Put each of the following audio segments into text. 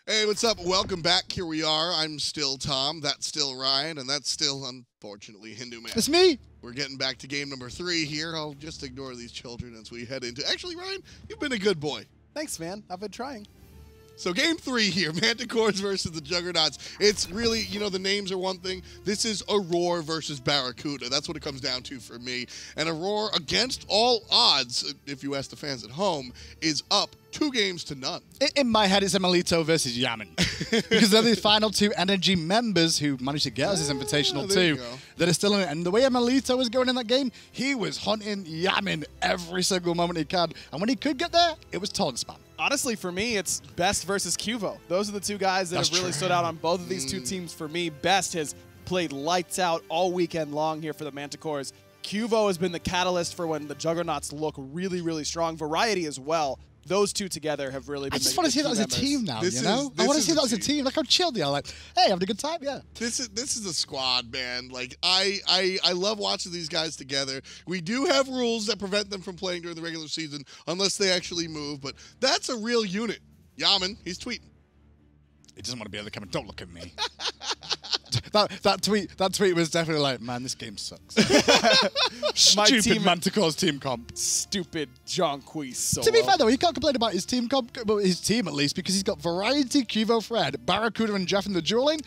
Hey, what's up? Welcome back. Here we are. I'm still Tom. That's still Ryan. And that's still, unfortunately, Hindu Man. It's me. We're getting back to game number 3 here. I'll just ignore these children as we head into... Actually, Ryan, you've been a good boy. Thanks, man. I've been trying. So game 3 here, Minotaurs versus the Juggernauts. It's really, you know, the names are one thing. This is Aror versus BaRRaCCuDDa. That's what it comes down to for me. And Aror, against all odds, if you ask the fans at home, is up 2 games to none. In my head, it's emilitoo versus Yammyn. Because they're the final 2 NRG members who managed to get us this invitational too. That are still in it. And the way emilitoo was going in that game, he was hunting Yammyn every single moment he could. And when he could get there, it was taunt spam. Honestly, for me, it's BaRRaCCuDDa versus Qvo. Those are the 2 guys that have really stood out on both of these 2 teams for me. BaRRaCCuDDa has played lights out all weekend long here for the Minotaurs. Qvo has been the catalyst for when the Juggernauts look really, really strong. Variety as well. Those 2 together have really been. I just want to see that as a team now, you know? I want to see that as a team. Like, how chill they are. Like, hey, having a good time, yeah. This is a squad, man. Like, I love watching these guys together. We do have rules that prevent them from playing during the regular season unless they actually move, but that's a real unit. Yammyn, he's tweeting. He doesn't want to be able to come and don't look at me. that tweet was definitely like, man, this game sucks. Stupid Manticore's team comp. Stupid Jonquise solo. To be fair though, he can't complain about his team comp, well, his team at least, because he's got Variety, QvoFred, BaRRaCCuDDa, and Jeff in the dueling.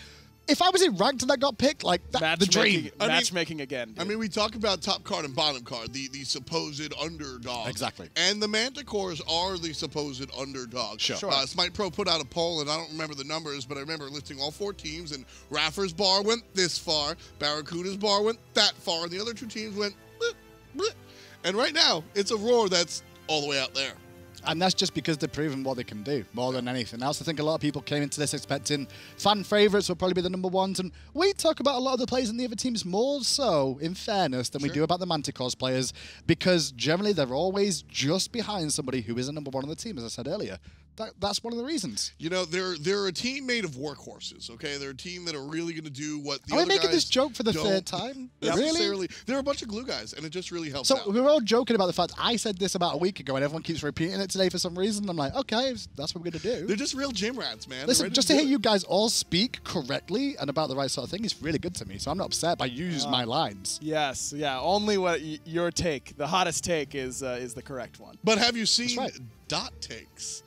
If I was in ranked and that got picked, like, the dream. Matchmaking again. Dude. I mean, we talk about top card and bottom card, the supposed underdog. Exactly. And the Minotaurs are the supposed underdog. Sure. SMITE Pro put out a poll, and I don't remember the numbers, but I remember listing all 4 teams, and Raffer's bar went this far, BaRRaCCuDDa's bar went that far, and the other 2 teams went bleh, bleh. And right now, it's Aror that's all the way out there. And that's just because they're proving what they can do more than anything else. I think a lot of people came into this expecting fan favourites will probably be the #1s. And we talk about a lot of the players in the other teams more so, in fairness, than we do about the Manticores players, because generally they're always just behind somebody who is a #1 on the team, as I said earlier. That's one of the reasons. You know, they're a team made of workhorses, okay? They're a team that are really going to do what the other guys Are we making this joke for the 3rd time? Really? They're a bunch of glue guys, and it just really helps out. So we're all joking about the fact I said this about a week ago, and everyone keeps repeating it today for some reason. I'm like, okay, that's what we're going to do. They're just real gym rats, man. Listen, just to hear you guys all speak correctly and about the right sort of thing is really good to me, so I'm not upset by you using my lines. Yes, yeah. Only what your take, the hottest take, is the correct one. But have you seen Dot Takes?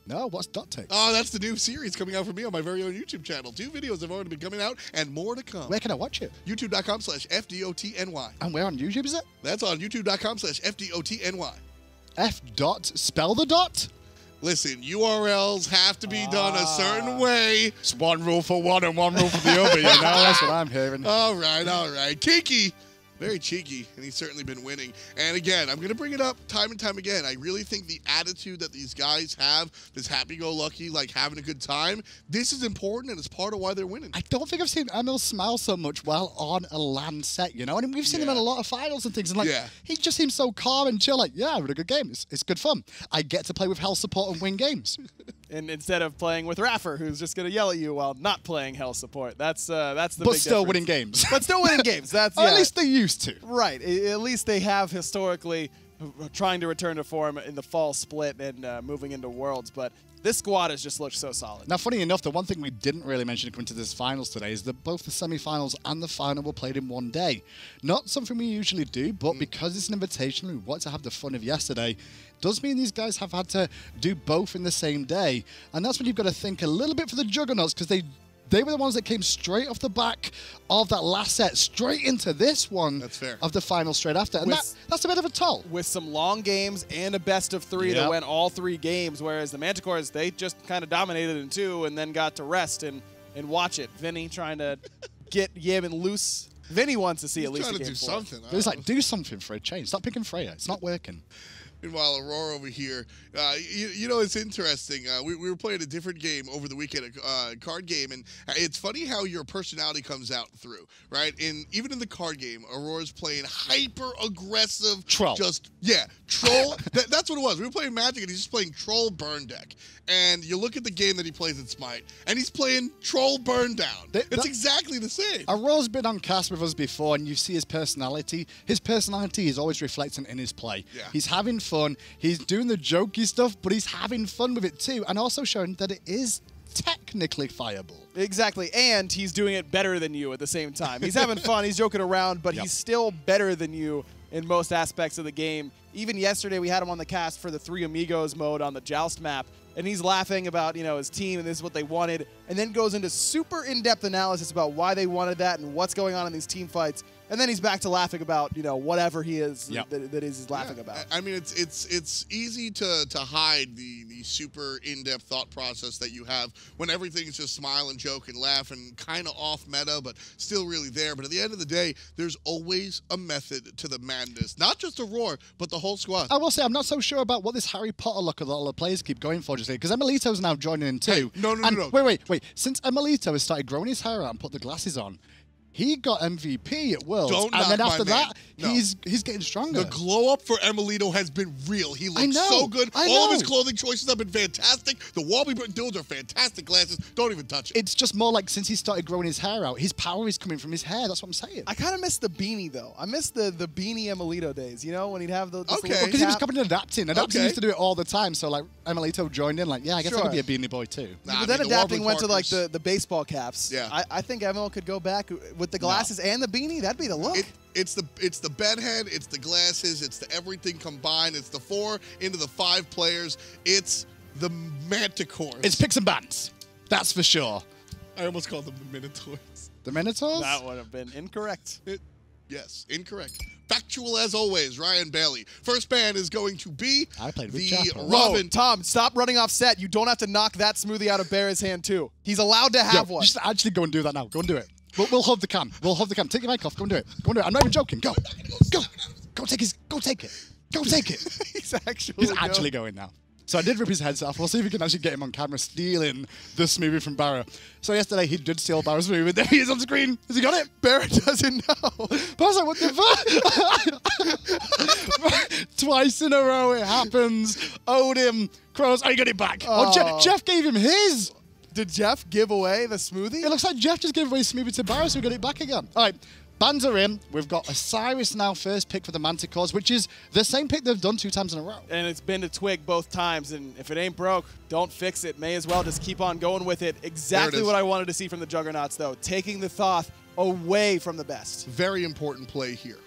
No, what's Dot Takes? Oh, that's the new series coming out for me on my very own YouTube channel. 2 videos have already been coming out, and more to come. Where can I watch it? YouTube.com/FDOTNY. And where on YouTube is it? That's on YouTube.com/FDOTNY. F dot, spell the dot? Listen, URLs have to be done a certain way. It's one rule for one and one rule for the other, you know? That's what I'm hearing. All right. Kiki. Very cheeky, and he's certainly been winning. And again, I'm going to bring it up time and time again. I really think the attitude that these guys have, this happy-go-lucky, like having a good time, this is important, and it's part of why they're winning. I don't think I've seen Emil smile so much while on a LAN set, you know? And we've seen him in a lot of finals and things, and like, he just seems so calm and chill, like, yeah, having a good game. It's good fun. I get to play with Hell support and win games. And instead of playing with Raffer, who's just going to yell at you while not playing Hell support. That's the big difference. But still winning games. But still winning games. That's or at least they used to. Right. At least they have historically trying to return to form in the fall split and moving into Worlds. But this squad has just looked so solid. Now, funny enough, the one thing we didn't really mention coming to this finals today is that both the semi-finals and the final were played in one day. Not something we usually do, but because it's an invitation, we want to have the fun of yesterday. Does mean these guys have had to do both in the same day. And that's when you've got to think a little bit for the Juggernauts, because they were the ones that came straight off the back of that last set, straight into this one. That's fair. Of the final straight after. And that's a bit of a toll. With some long games and a best of 3 that went all 3 games, whereas the Minotaurs, they just kind of dominated in 2 and then got to rest and watch it. Vinny trying to get Yammyn loose. Vinny wants to see at least a game. Trying to do something. He's like, do something for a change. Stop picking Freya. It's not working. Meanwhile, Aror over here, you know, it's interesting. We were playing a different game over the weekend, a card game, and it's funny how your personality comes out through, right? Even in the card game, Auror's playing hyper-aggressive. Troll. Troll. That's what it was. We were playing Magic, and he's just playing Troll Burn Deck. And you look at the game that he plays in SMITE, and he's playing Troll Burn Down. It's exactly the same. Aror's been on cast with us before, and you see his personality. His personality is always reflecting in his play. Yeah. He's having fun. He's doing the jokey stuff, but he's having fun with it too, and also showing that it is technically fireable. Exactly, and he's doing it better than you at the same time. He's having fun, he's joking around, but he's still better than you in most aspects of the game. Even yesterday, we had him on the cast for the Three Amigos mode on the Joust map, and he's laughing about, you know, his team and this is what they wanted, and then goes into super in-depth analysis about why they wanted that and what's going on in these team fights. And then he's back to laughing about, you know, whatever he is that he's laughing about. I mean, it's easy to hide the super in-depth thought process that you have when everything's just smile and joke and laugh and kind of off meta, but still really there. But at the end of the day, there's always a method to the madness. Not just Aror, but the whole squad. I will say, I'm not so sure about what this Harry Potter look that all the players keep going for just here, because emilitoo's now joining in too. Hey, no. Wait. Since emilitoo has started growing his hair out and put the glasses on, he got MVP at Worlds, and then after that, he's getting stronger. The glow up for emilitoo has been real. He looks so good. All of his clothing choices have been fantastic. The wallpaper dudes are fantastic glasses. Don't even touch it. It's just more like since he started growing his hair out, his power is coming from his hair. That's what I'm saying. I kind of miss the beanie, though. I miss the beanie emilitoo days, you know, when he'd have the because he was coming and adapting. Adapting used to do it all the time, so like emilitoo joined in like, yeah, I guess I could be a beanie boy too. But then adapting went to like the baseball caps. Yeah. I think Emil could go back with the glasses and the beanie. That'd be the look. It's the bedhead, it's the glasses, it's the everything combined, it's the 4 into the 5 players, it's the Manticores. It's picks and bans. That's for sure. I almost called them the Minotaurs. The Minotaurs? That would have been incorrect. Yes, incorrect. Factual as always, Ryan Bailey. First ban is going to be the Robin. Whoa, Tom, stop running off set. You don't have to knock that smoothie out of BaRRa's hand, too. He's allowed to have one. Just actually go and do that now. Go and do it. We'll hold the cam. We'll hold the cam. Take your mic off. Go and do it. Go and do it. I'm not even joking. Go. Go. Go take his. Go take it. Go take it. He's actually going now. So I did rip his heads off. We'll see if we can actually get him on camera stealing the smoothie from BaRRA. So yesterday he did steal BaRRA's smoothie. There he is on screen. Has he got it? BaRRA doesn't know. But I was like, what the fuck? Twice in a row it happens. Owed him. Crows. I got it back. Oh, Jeff gave him his. Did Jeff give away the smoothie? It looks like Jeff just gave away smoothie to BaRRA, so we got it back again. All right, bans are in. We've got Osiris now first pick for the Manticores, which is the same pick they've done 2 times in a row. And it's been to Twig both times, and if it ain't broke, don't fix it. May as well just keep on going with it. Exactly what I wanted to see from the Juggernauts, though. Taking the Thoth away from the best. Very important play here.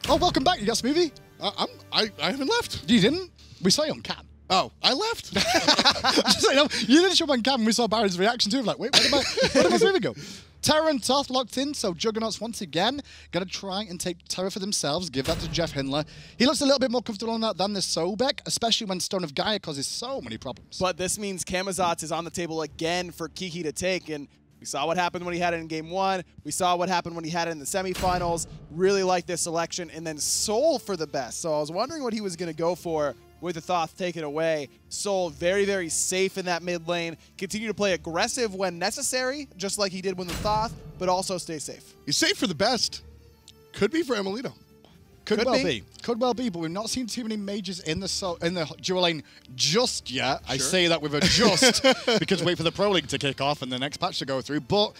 Oh, welcome back. You got smoothie? I haven't left. You didn't? We saw you on cam. Oh, I left. Just like, no, you didn't show up on cam and we saw BaRRA's reaction to it. Like, wait, where did my smoothie go? Terra and Thoth locked in, so Juggernauts once again going to try and take Terra for themselves, give that to JeffHindla. He looks a little bit more comfortable on that than the Sobek, especially when Stone of Gaia causes so many problems. But this means Camazotz is on the table again for Kiki to take, and we saw what happened when he had it in Game 1. We saw what happened when he had it in the semifinals. Really like this selection. And then Soul for the best. So I was wondering what he was going to go for with the Thoth taken away. Soul very, very safe in that mid lane. Continue to play aggressive when necessary, just like he did with the Thoth, but also stay safe. He's safe for the best. Could be for emilitoo. Could well be. Could well be, but we've not seen too many mages in the dual lane just yet. Sure. I say that with a just because wait for the Pro League to kick off and the next patch to go through. But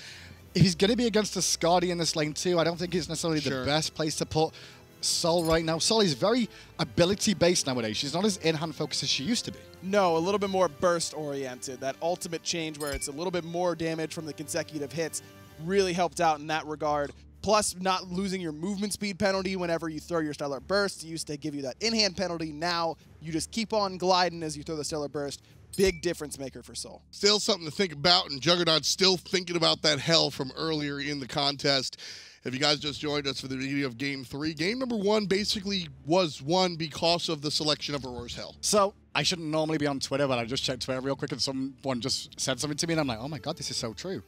if he's going to be against the Skadi in this lane too, I don't think it's necessarily the best place to put Sol right now. Sol is very ability-based nowadays. She's not as in-hand focused as she used to be. No, a little bit more burst-oriented. That ultimate change where it's a little bit more damage from the consecutive hits really helped out in that regard. Plus, not losing your movement speed penalty whenever you throw your Stellar Burst. It used to give you that in-hand penalty. Now, you just keep on gliding as you throw the Stellar Burst. Big difference maker for Sol. Still something to think about, and Juggernaut's still thinking about that hell from earlier in the contest. If you guys just joined us for the beginning of Game 3, Game number 1 basically was won because of the selection of Auror's hell. So, I shouldn't normally be on Twitter, but I just checked Twitter real quick and someone just said something to me, and I'm like, oh my god, this is so true.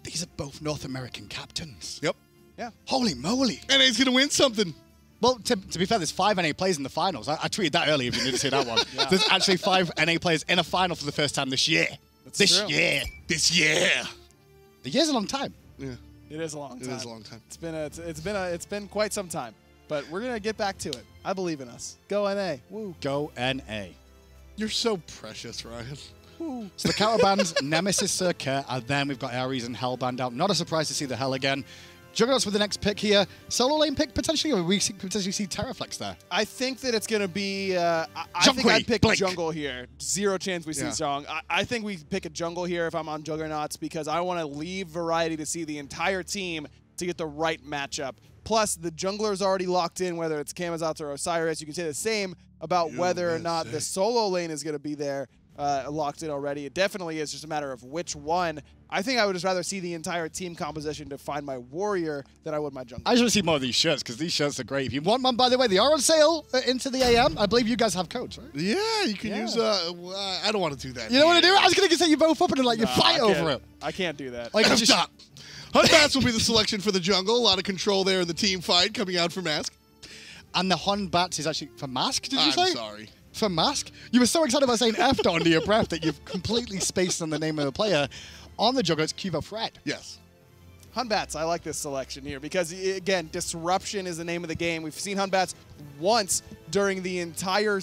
These are both North American captains. Yep. Yeah. Holy moly. NA's going to win something. Well, to be fair, there's 5 NA players in the finals. I tweeted that earlier if you didn't see that one. Yeah. There's actually 5 NA players in a final for the first time this year. This year. The year's a long time. Yeah. It is a long time. It is a long time. It's been quite some time. But we're going to get back to it. I believe in us. Go NA. Woo. Go NA. You're so precious, Ryan. Woo. So the counter bands, Nemesis, Sir Kurt, and then we've got Ares and Hellband out. Not a surprise to see the Hell again. Juggernauts with the next pick here. Solo lane pick potentially, or we potentially see Terra flex there. I think that it's going to be... I Jungle think I'd pick Blink. jungle here. Zero chance we see Zhong. I think we pick a jungle here if I'm on Juggernauts because I want to leave variety to see the entire team to get the right matchup. Plus, the jungler's already locked in, whether it's Camazotz or Osiris. You can say the same about whether or not the solo lane is going to be there locked in already. It definitely is just a matter of which one. I think I would just rather see the entire team composition to find my warrior than I would my jungler. I just want to see more of these shirts because these shirts are great. If you want one, by the way, they are on sale into the AM. I believe you guys have codes, right? Yeah, you can use. I don't want to do that. You don't want to do it? I was going to say you both up and like you fight over it. I can't do that. Like, just stop. Batz will be the selection for the jungle. A lot of control there in the team fight coming out for Mask. And the Batz is actually for Mask, did you say? I'm sorry. For Mask? You were so excited about saying F under your breath that you've completely spaced on the name of the player. On the Juggernauts, QvoFred. Yes. Batz, I like this selection here because, again, disruption is the name of the game. We've seen Batz once during the entire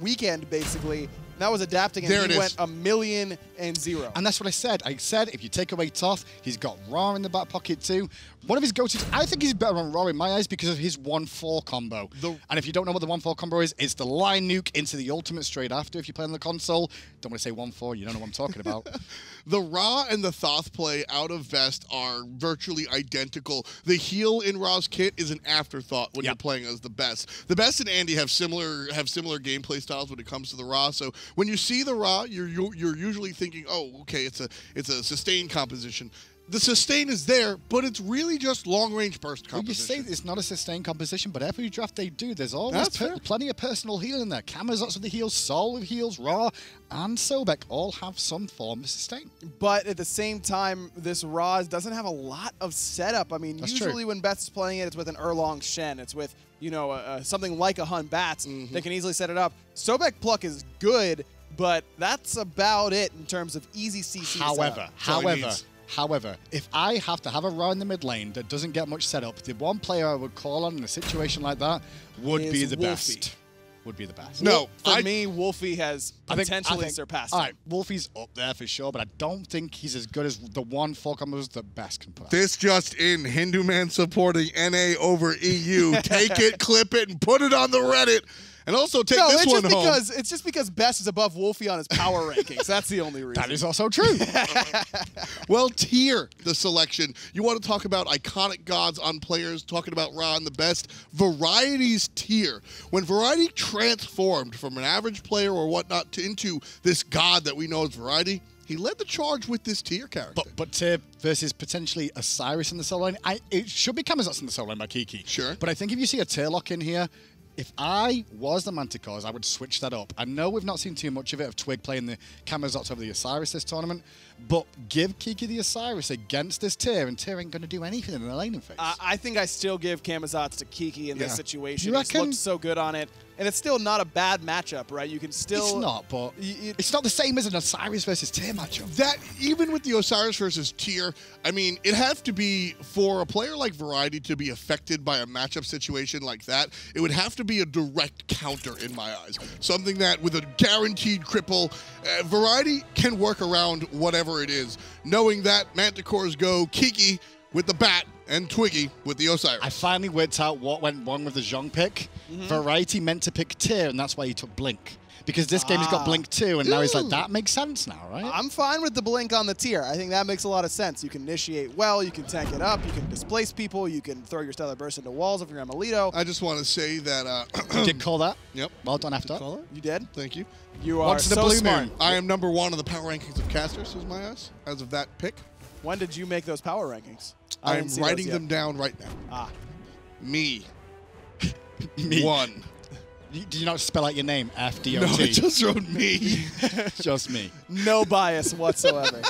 weekend, basically. That was adapting, and he went 1,000,000 and 0. And that's what I said. I said if you take away Thoth, he's got Ra in the back pocket too. One of his go-tos, I think he's better on Ra in my eyes because of his 1-4 combo. And if you don't know what the 1-4 combo is, it's the line nuke into the ultimate straight after if you play on the console. Don't want to say 1-4, you don't know what I'm talking about. The Ra and the Thoth play out of Best are virtually identical. The heal in Ra's kit is an afterthought when you're playing as the Best. The Best and Andy have similar gameplay styles when it comes to the Ra. So when you see the Ra, you're usually thinking, oh, okay, it's a sustained composition. The sustain is there, but it's really just long-range burst composition. Well, you say it's not a sustained composition, but every draft they do, there's always plenty of personal heal in there. Camazotz with the heals, Sol with heals, Ra, and Sobek all have some form of sustain. But at the same time, this Ra doesn't have a lot of setup. I mean, usually when Batz is playing it, it's with an Erlong Shen. It's with, you know, something like a Batz that can easily set it up. Sobek Pluck is good, but that's about it in terms of easy CC However, if I have to have a Ra in the mid lane that doesn't get much setup, the one player I would call on in a situation like that would be the best. Would be the best. No, for me, Wolfie has potentially surpassed him. All right, Wolfie's up there for sure, but I don't think he's as good as the 1-4 combos that Best can put. This just in, Hindu Man supporting NA over EU. Take it, clip it, and put it on the Reddit. And also take this one home. It's just because Best is above Wolfie on his power rankings. That's the only reason. That is also true. Well, tier the selection. You want to talk about iconic gods on players, talking about Ra and the Best. Variety's tier. When Variety transformed from an average player or whatnot into this god that we know as Variety, he led the charge with this tier character. But tier versus potentially Osiris in the solo lane, it should be Camazotz in the solo lane by Kiki. Sure. But I think if you see a tier lock in here, if I was the Manticores, I would switch that up. I know we've not seen too much of it, of Twig playing the Camazotz over the Osiris this tournament, but give Kiki the Osiris against this tier, and tier ain't going to do anything in the laning phase. I think I still give Camazotz to Kiki in this situation. He's looked so good on it. And it's still not a bad matchup, right? You can still... It's not, but it's not the same as an Osiris versus tier matchup. That, even with the Osiris versus tier, I mean, it has to be, for a player like Variety to be affected by a matchup situation like that, it would have to be a direct counter in my eyes. Something that, with a guaranteed cripple, Variety can work around whatever it is, knowing that Manticores go Kiki with the Bat and Twiggy with the Osiris. I finally worked out what went wrong with the Zhong pick. Variety meant to pick tier, and that's why he took Blink. Because this game's got Blink too, and now he's like, that makes sense now, right? I'm fine with the Blink on the tier. I think that makes a lot of sense. You can initiate well, you can tank it up, you can displace people, you can throw your Stellar Burst into walls if you're emilitoo. I just want to say that... you did call that? Yep. Well done, after. You did? Thank you. You are so smart. I am #1 on the power rankings of casters, is my ass, as of that pick. When did you make those power rankings? I'm writing them down right now. Me. Me. 1. Did you not spell out your name? F-D-O-T? No, I just wrote me. Just me. No bias whatsoever.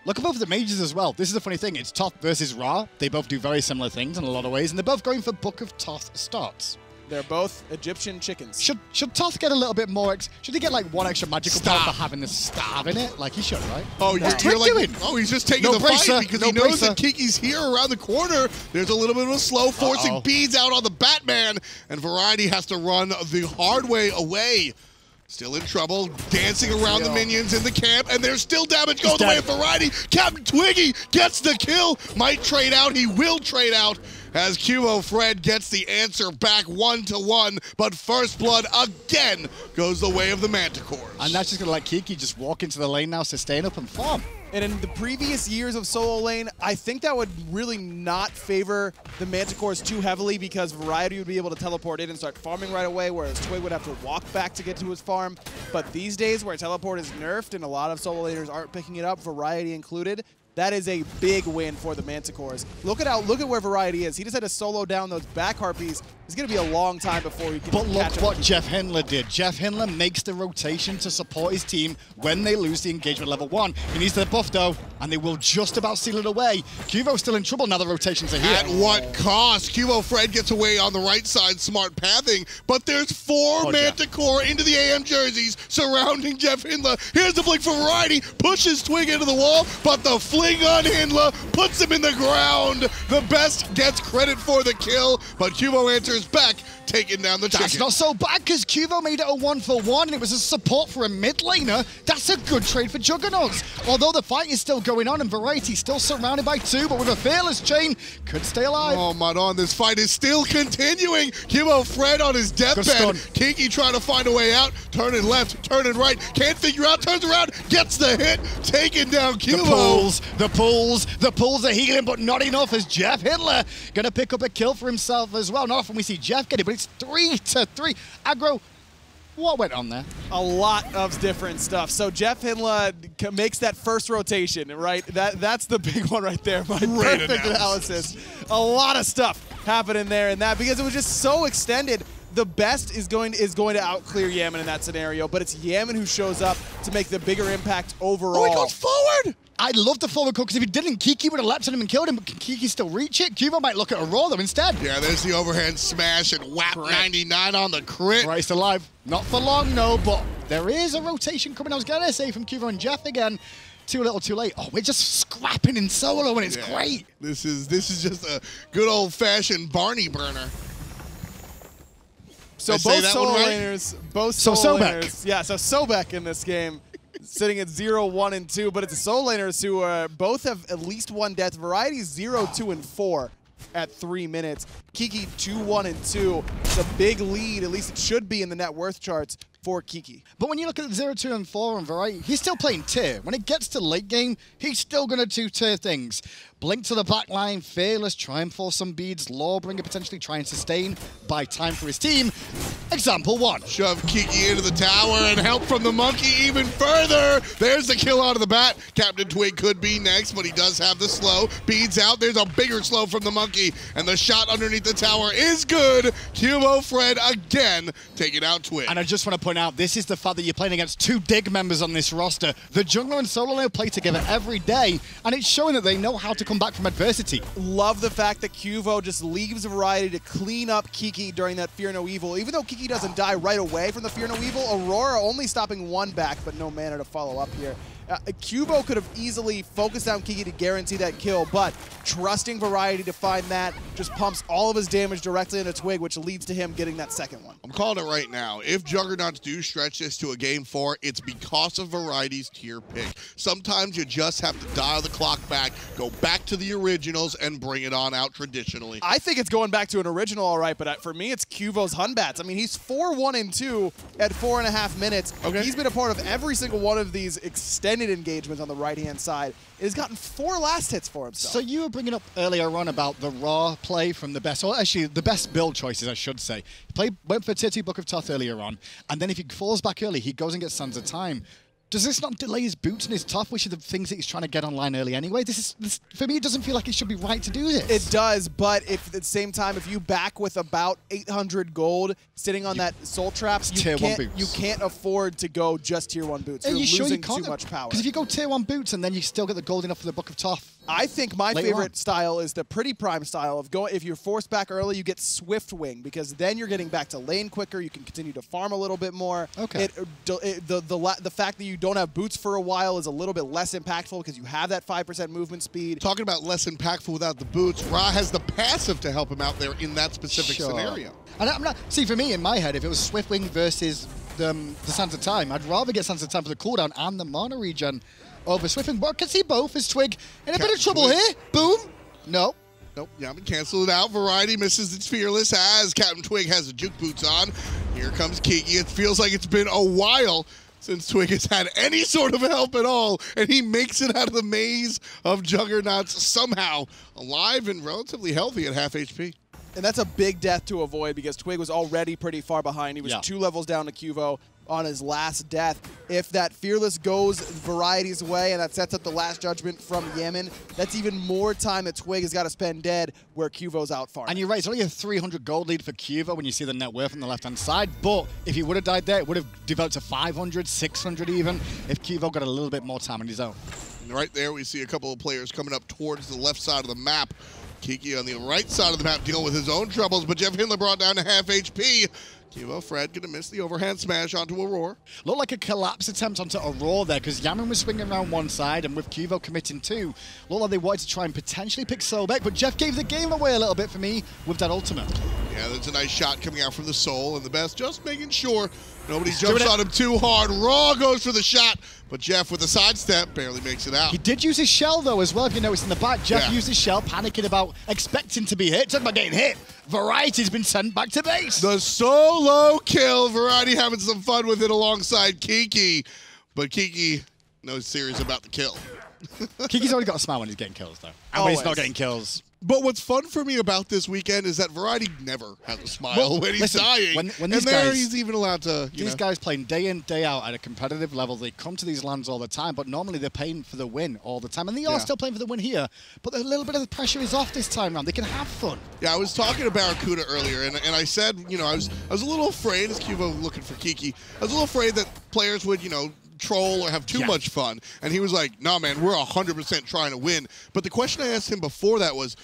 Look at both of the mages as well. This is the funny thing. It's Thoth versus Ra. They both do very similar things in a lot of ways, and they're both going for Book of Thoth starts. They're both Egyptian chickens. Should Thoth get a little bit more? Should he get like 1 extra magical power for having the stab in it? Like he should, right? Oh, you're like, doing? Oh, he's just taking the fight because he knows that Kiki's here around the corner. There's a little bit of a slow forcing beads out on the Batman, and Variety has to run the hard way away. Still in trouble, dancing around the minions in the camp, and there's still damage going the way of Variety. CaptainTwig gets the kill, might trade out, he will trade out, as QvoFred gets the answer back 1-1, but First Blood again goes the way of the Manticores. And that's just going to let Kiki just walk into the lane now, sustain up and farm. And in the previous years of solo lane, I think that would really not favor the Manticores too heavily because Variety would be able to teleport in and start farming right away, whereas Twig would have to walk back to get to his farm. But these days where teleport is nerfed and a lot of solo laners aren't picking it up, Variety included, that is a big win for the Manticores. Look at where Variety is. He just had to solo down those back harpies. It's going to be a long time before he can But look catch up what JeffHindla did. JeffHindla makes the rotation to support his team when they lose the engagement level 1. He needs the buff though, and they will just about seal it away. Cuvo's still in trouble now the rotations are here. At what cost? QvoFred gets away on the right side, smart pathing, but there's 4 Manticore into the AM jerseys surrounding JeffHindla. Here's the blink for Variety, pushes Twig into the wall, but the fling on Hindla puts him in the ground. The best gets credit for the kill, but Cuvo answers back, taking down the chicken. That's not so bad because Cuvo made it a 1-for-1 and it was a support for a mid laner. That's a good trade for Juggernauts. Although the fight is still going on and Variety still surrounded by 2, but with a fearless chain, could stay alive. Oh my god, this fight is still continuing. QvoFred on his deathbed. Kiki trying to find a way out, turning left, turning right, can't figure out, turns around, gets the hit, taking down Cuvo. The pulls are healing, but not enough as JeffHindla gonna pick up a kill for himself as well. Not often we see Jeff get it, but it's 3-3. Aggro, what went on there? A lot of different stuff. So JeffHindla makes that first rotation, right? That's the big one right there. My perfect analysis. A lot of stuff happening there in that because it was just so extended. The best is going to outclear Yammyn in that scenario, but it's Yammyn who shows up to make the bigger impact overall. Oh, he goes forward! I love the forward call because if he didn't, Kiki would have leapt on him and killed him, but can Kiki still reach it? Cuvo might look at Aror though instead. Yeah, there's the overhand smash and whap 99 on the crit. Right, still alive. Not for long, no, but there is a rotation coming, I was going to say, from Cuvo and Jeff again. Too little, too late. Oh, we're just scrapping in solo and it's great. This is just a good old-fashioned Barney burner. So both solo laners, Sobek. Yeah, so Sobek in this game, sitting at 0-1 and 2, but it's the solo laners who both have at least 1 death. Variety 0-2 and 4 at 3 minutes. Kiki 2-1 and 2. It's a big lead, at least it should be in the net worth charts for Kiki. But when you look at 0-2 and 4 on Variety, he's still playing tier. When it gets to late game, he's still going to do tier things. Blink to the back line, fearless, try and force some beads, Lawbringer potentially try and sustain, buy time for his team. Example 1. Shove Kiki into the tower and help from the monkey even further. There's the kill out of the bat. CaptainTwig could be next, but he does have the slow. Beads out, there's a bigger slow from the monkey, and the shot underneath the tower is good. QvoFred again taking out Twig. And I just want to point out, this is the fact that you're playing against 2 dig members on this roster. The jungler and solo laner play together every day, and it's showing that they know how to come back from adversity. Love the fact that Cuvo just leaves Variety to clean up Kiki during that Fear No Evil. Even though Kiki doesn't die right away from the Fear No Evil, Aurora only stopping 1 back, but no mana to follow up here. Cuvo could have easily focused down Kiki to guarantee that kill, but trusting Variety to find that just pumps all of his damage directly into Twig, which leads to him getting that second one. I'm calling it right now. If Juggernauts do stretch this to a game 4, it's because of Variety's tier pick. Sometimes you just have to dial the clock back, go back to the originals, and bring it on out traditionally. I think it's going back to an original, all right, but for me, it's Cuvo's Hunbats. I mean, he's 4-1 and 2 at 4.5 minutes. Okay. He's been a part of every single one of these extended engagements on the right-hand side. It has gotten 4 last hits for himself. So you were bringing up earlier on about the raw play from the best, or actually the best build choices, I should say. He went for Tier 2 Book of Thoth earlier on, and then if he falls back early, he goes and gets Sands of Time. Does this not delay his boots and his Thoth, which are the things that he's trying to get online early anyway? This, for me, it doesn't feel like it should be right to do this. It does, but if at the same time, if you back with about 800 gold sitting on that Soul Trap, you can't afford to go just Tier 1 boots. You're losing too much power. Because if you go Tier 1 boots and then you still get the gold enough for the Book of Thoth. I think my favorite style is the pretty prime style of if you're forced back early, you get Swift Wing, because then you're getting back to lane quicker. You can continue to farm a little bit more. Okay. The fact that you don't have boots for a while is a little bit less impactful because you have that 5% movement speed. Talking about less impactful without the boots, Ra has the passive to help him out there in that specific scenario. And I'm not, see, for me, in my head, if it was Swiftwing versus Sands of Time. I'd rather get Sands of Time for the cooldown and the mana regen over Swift. But I can see both as Twig in a bit of trouble here. Boom. No. Nope, Yammyn canceled it out. Variety misses its Fearless as CaptainTwig has the juke boots on. Here comes Kiki. It feels like it's been a while since Twig has had any sort of help at all, and he makes it out of the maze of Juggernauts somehow, alive and relatively healthy at half HP. And that's a big death to avoid because Twig was already pretty far behind. He was 2 levels down to Qvo on his last death. If that Fearless goes Variety's way and that sets up the last judgment from Yammyn, that's even more time that Twig has got to spend dead where Qvo's out far. And you're right, it's only a 300 gold lead for Qvo when you see the net worth on the left-hand side, but if he would have died there, it would have developed to 500, 600 even, if Qvo got a little bit more time on his own. And right there, we see a couple of players coming up towards the left side of the map. Kiki on the right side of the map dealing with his own troubles, but JeffHindla brought down to half HP. QvoFred gonna miss the overhand smash onto Aror. Looked like a collapse attempt onto Aror there because Yammyn was swinging around one side and with Qvo committing 2, looked like they wanted to try and potentially pick Sobek, but Jeff gave the game away a little bit for me with that ultimate. Yeah, there's a nice shot coming out from the Soul, and TheBest just making sure nobody jumps on him too hard. Raw goes for the shot, but Jeff with a sidestep barely makes it out. He did use his shell though as well, if you noticed in the back. Jeff used his shell, panicking about expecting to be hit. Talking about getting hit. Variety's been sent back to base. The solo kill. Variety having some fun with it alongside Kiki, but Kiki knows serious about the kill. Kiki's already got a smile when he's getting kills though. And when he's not getting kills. But what's fun for me about this weekend is that Variety never has a smile when he's dying. When these guys, he's even allowed to, these guys playing day in, day out at a competitive level, they come to these lands all the time, but normally they're playing for the win all the time. And they are still playing for the win here, but a little bit of the pressure is off this time around. They can have fun. Yeah, I was talking to BaRRaCCuDDa earlier, and I said, I was a little afraid, as Qvo looking for Kiki, I was a little afraid that players would, troll or have too much fun. And he was like, nah, man, we're 100% trying to win. But the question I asked him before that was,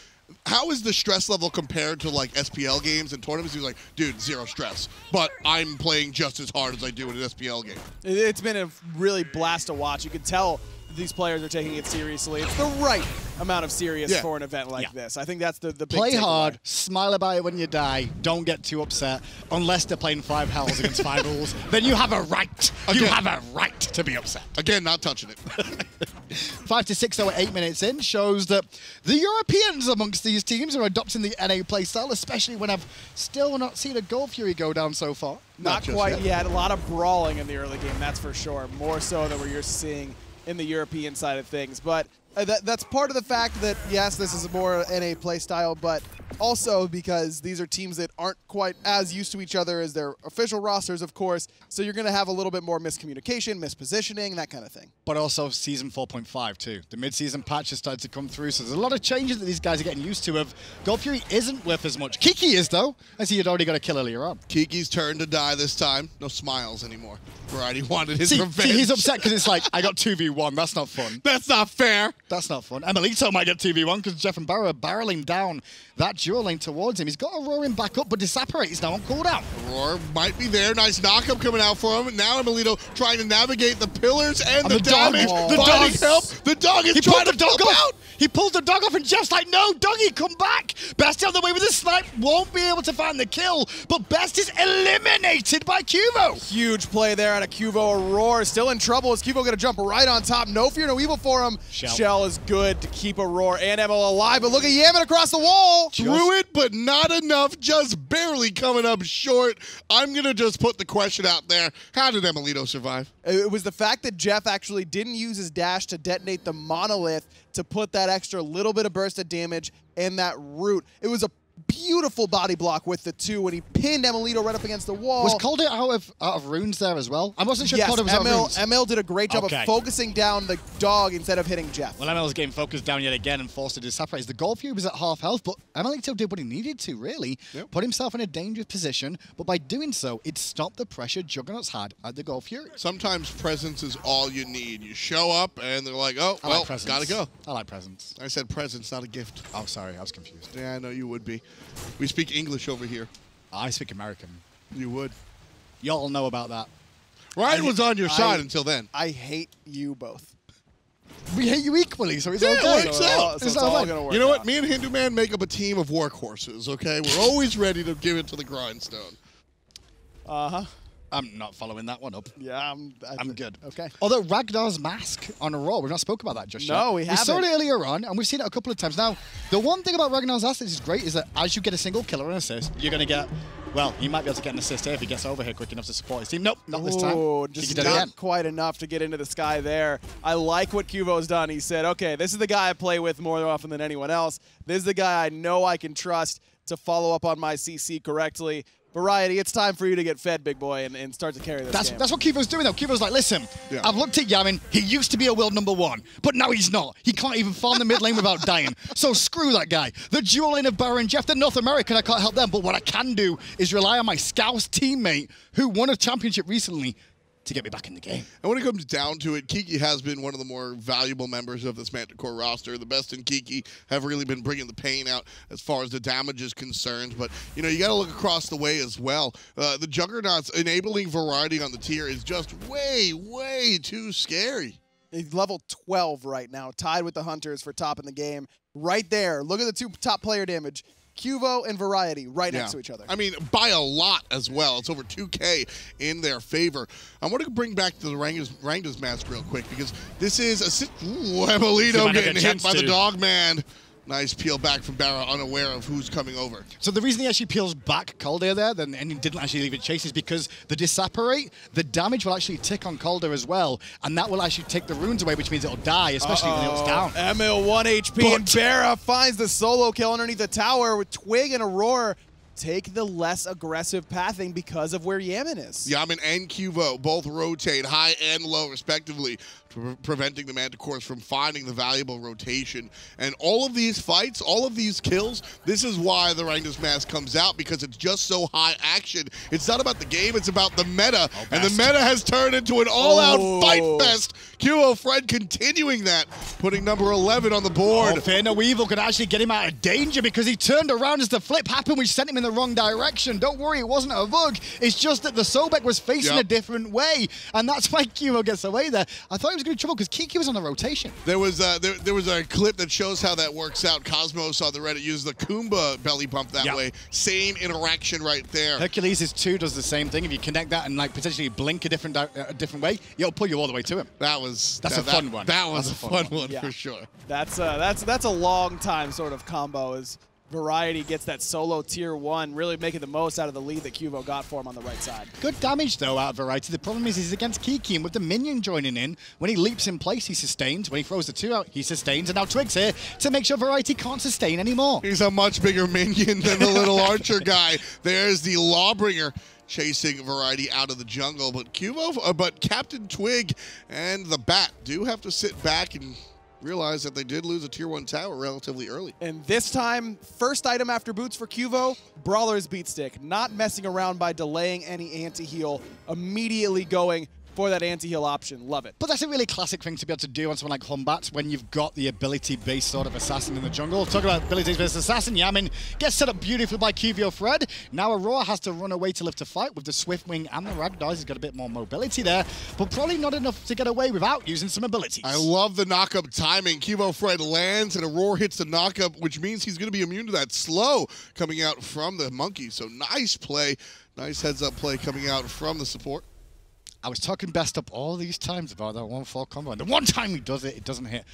how is the stress level compared to like SPL games and tournaments? He was like, dude, 0 stress. But I'm playing just as hard as I do in an SPL game. It's been a really blast to watch. You can tell these players are taking it seriously. It's the right amount of serious for an event like this. I think that's the big Play takeaway. hard, smile about it when you die, don't get too upset, unless they're playing 5 hells against 5 rules. Then you have a right. You have a right to be upset. Again, not touching it. 5 to 6, though, 8 minutes in, shows that the Europeans amongst these teams are adopting the NA playstyle, especially when I've still not seen a Gold Fury go down so far. Not quite yet. A lot of brawling in the early game, that's for sure. More so than what you're seeing in the European side of things. But that's part of the fact that, yes, this is a more NA play style, but also because these are teams that aren't quite as used to each other as their official rosters, of course, so you're going to have a little bit more miscommunication, mispositioning, that kind of thing. But also Season 4.5 too. The mid-season patch has started to come through, so there's a lot of changes that these guys are getting used to. Of Gold Fury isn't worth as much. Kiki is, though, as he had already got a kill earlier on. Kiki's turn to die this time. No smiles anymore. Variety wanted his revenge. See, he's upset because it's like, I got 2v1. That's not fun. That's not fair. That's not fun. emilitoo might get 2v1 because Jeff and BaRRa are barreling down that dual lane towards him. He's got Aror in back up, but Disapparate is now on cooldown. Aror might be there. Nice knockup coming out for him. Now emilitoo trying to navigate the pillars and the damage. Dog. The dog help. The dog is trying to dog out. He pulls the dog off and Jeff's like, no, doggy, come back. Best on the way with the snipe. Won't be able to find the kill, but Best is eliminated by Qvo. Huge play there out of Qvo. Aror still in trouble as Qvo going to jump right on top. No fear, no evil for him. Shell is good to keep Aror and Emil alive, but look at Yammyn across the wall. Threw it, but not enough. Just barely coming up short. I'm going to just put the question out there. How did emilitoo survive? It was the fact that Jeff actually didn't use his dash to detonate the monolith to put that extra little bit of burst of damage in that root. It was a beautiful body block with the 2 when he pinned emilitoo right up against the wall. Was Cold out of runes there as well? I wasn't sure Cold was out of runes. Emil did a great job of focusing down the dog instead of hitting Jeff. Well, Emil's getting focused down yet again and forced to Disapparate. The Gold Fury was at half health, but emilitoo did what he needed to, really. Yep. Put himself in a dangerous position, but by doing so, it stopped the pressure Juggernauts had at the Gold Fury. Sometimes presence is all you need. You show up, and they're like, oh, well, gotta go. I like presence. I said presence, not a gift. Oh, sorry, I was confused. Yeah, I know you would be. We speak English over here. I speak American. You would. Y'all know about that. Ryan was on your side until then. I hate you both. We hate you equally, so it's okay. It's all gonna work. You know what? Me and Hindu Man make up a team of workhorses, okay? We're always ready to give it to the grindstone. Uh-huh. I'm not following that one up. Yeah, I'm good. Okay. Although Ragnar's mask on Aror, we've not spoken about that just yet. No, we haven't. We saw it earlier on, and we've seen it a couple of times. Now, the one thing about Ragnar's mask that is great is that as you get a single kill or an assist, you're going to get, well, you might be able to get an assist here if he gets over here quick enough to support his team. Nope, not this time. Oh, just not quite enough to get into the sky there. I like what Qvo's done. He said, okay, this is the guy I play with more often than anyone else. This is the guy I know I can trust to follow up on my CC correctly. BaRRaCCuDDa, it's time for you to get fed, big boy, and start to carry this game. That's what Qvo's doing, though. Qvo's like, listen, I've looked at Yammyn. He used to be a world #1, but now he's not. He can't even farm the mid lane without dying. So screw that guy. The dual lane of BaRRa and Jeff, they're North American. I can't help them. But what I can do is rely on my Scouse teammate who won a championship recently to get me back in the game. And when it comes down to it, Kiki has been one of the more valuable members of this Manticore roster. The best in Kiki have really been bringing the pain out as far as the damage is concerned. But, you know, you got to look across the way as well. The Juggernauts enabling variety on the tier is just way, way too scary. He's level 12 right now, tied with the Hunters for top in the game. Right there. Look at the two top player damage. Qvo and BaRRaCCuDDa right next to each other. I mean, by a lot as well. It's over 2K in their favor. I want to bring back to the Rangda's mask real quick because this is a... Ooh, emilitoo getting hit by the dog man. Nice peel back from BaRRa, unaware of who's coming over. So the reason he actually peels back KuDDa there, and he didn't actually leave it chase, is because the disapparate, the damage will actually tick on KuDDa as well, and that will actually take the runes away, which means it'll die, especially when it's down. Emil 1 HP, and BaRRa finds the solo kill underneath the tower with Twig and Aror. Take the less aggressive pathing because of where Yammyn is. Yammyn and Qvo both rotate high and low, respectively, preventing the Manticores from finding the valuable rotation. And all of these fights, all of these kills, this is why the Rangda's mask comes out, because it's just so high action. It's not about the game, it's about the meta. And the meta has turned into an all-out fight fest. QvoFred continuing that, putting number 11 on the board. Fear no evil could actually get him out of danger because he turned around as the flip happened, which sent him in the wrong direction. Don't worry, it wasn't a bug. It's just that the Sobek was facing a different way, and that's why Qvo gets away there. I thought he was going to trouble because Kiki was on the rotation. There was a clip that shows how that works out. Cosmos on the Reddit used the Kumba belly bump that way. Same interaction right there. Hercules' 2 does the same thing. If you connect that and like potentially blink a different way, it'll pull you all the way to him. That's a fun one. That was a fun one for sure. That's a long time sort of combo as BaRRaCCuDDa gets that solo tier 1, really making the most out of the lead that Qvo got for him on the right side. Good damage, though, out of BaRRaCCuDDa. The problem is he's against Kiki, and with the minion joining in, when he leaps in place, he sustains. When he throws the 2 out, he sustains. And now Twig's here to make sure BaRRaCCuDDa can't sustain anymore. He's a much bigger minion than the little archer guy. There's the Lawbringer chasing BaRRaCCuDDa out of the jungle. But but CaptainTwig and the Bat do have to sit back and realize that they did lose a tier 1 tower relatively early. And this time, first item after boots for Qvo, Brawler's Beat Stick. Not messing around by delaying any anti-heal, immediately going for that anti-heal option. Love it. But that's a really classic thing to be able to do on someone like Batz when you've got the ability-based sort of assassin in the jungle. Talk about ability-based assassin. Yammyn gets set up beautifully by QvoFred. Now Aror has to run away to live to fight with the Swift Wing and the Ragdoll. He's got a bit more mobility there, but probably not enough to get away without using some abilities. I love the knock-up timing. QvoFred lands and Aror hits the knock-up, which means he's going to be immune to that slow coming out from the monkey. So nice play. Nice heads-up play coming out from the support. I was talking best up all these times about that 1-4 combo, and the one time he does it, it doesn't hit.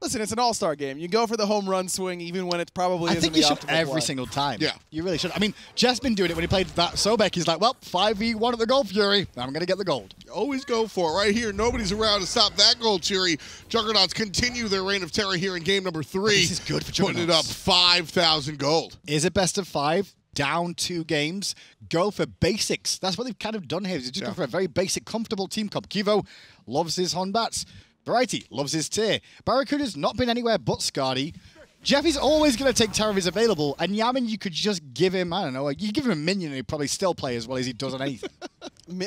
Listen, it's an all-star game. You go for the home run swing even when it probably isn't the optimal play. I think you should every single time. Yeah. You really should. I mean, Jeff's been doing it when he played that Sobek. He's like, well, 5v1 at the Gold Fury. I'm going to get the gold. Always go for it. Right here, nobody's around to stop that Gold Fury. Juggernauts continue their reign of terror here in game number 3. This is good for Juggernauts. Putting it up 5,000 gold. Is it best of 5? Down 2 games, go for basics. That's what they've kind of done here. They're just going for a very basic, comfortable team comp. Qvo loves his Batz. BaRRaCCuDDa loves his tier. BaRRaCCuDDa's not been anywhere but Skadi. Jeff is always going to take Terra if he's available, and Yammyn, you could just give him, I don't know, you give him a minion and he'd probably still play as well as he does on anything.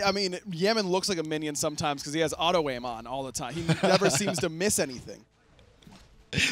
I mean, Yammyn looks like a minion sometimes because he has auto-aim on all the time. He never seems to miss anything.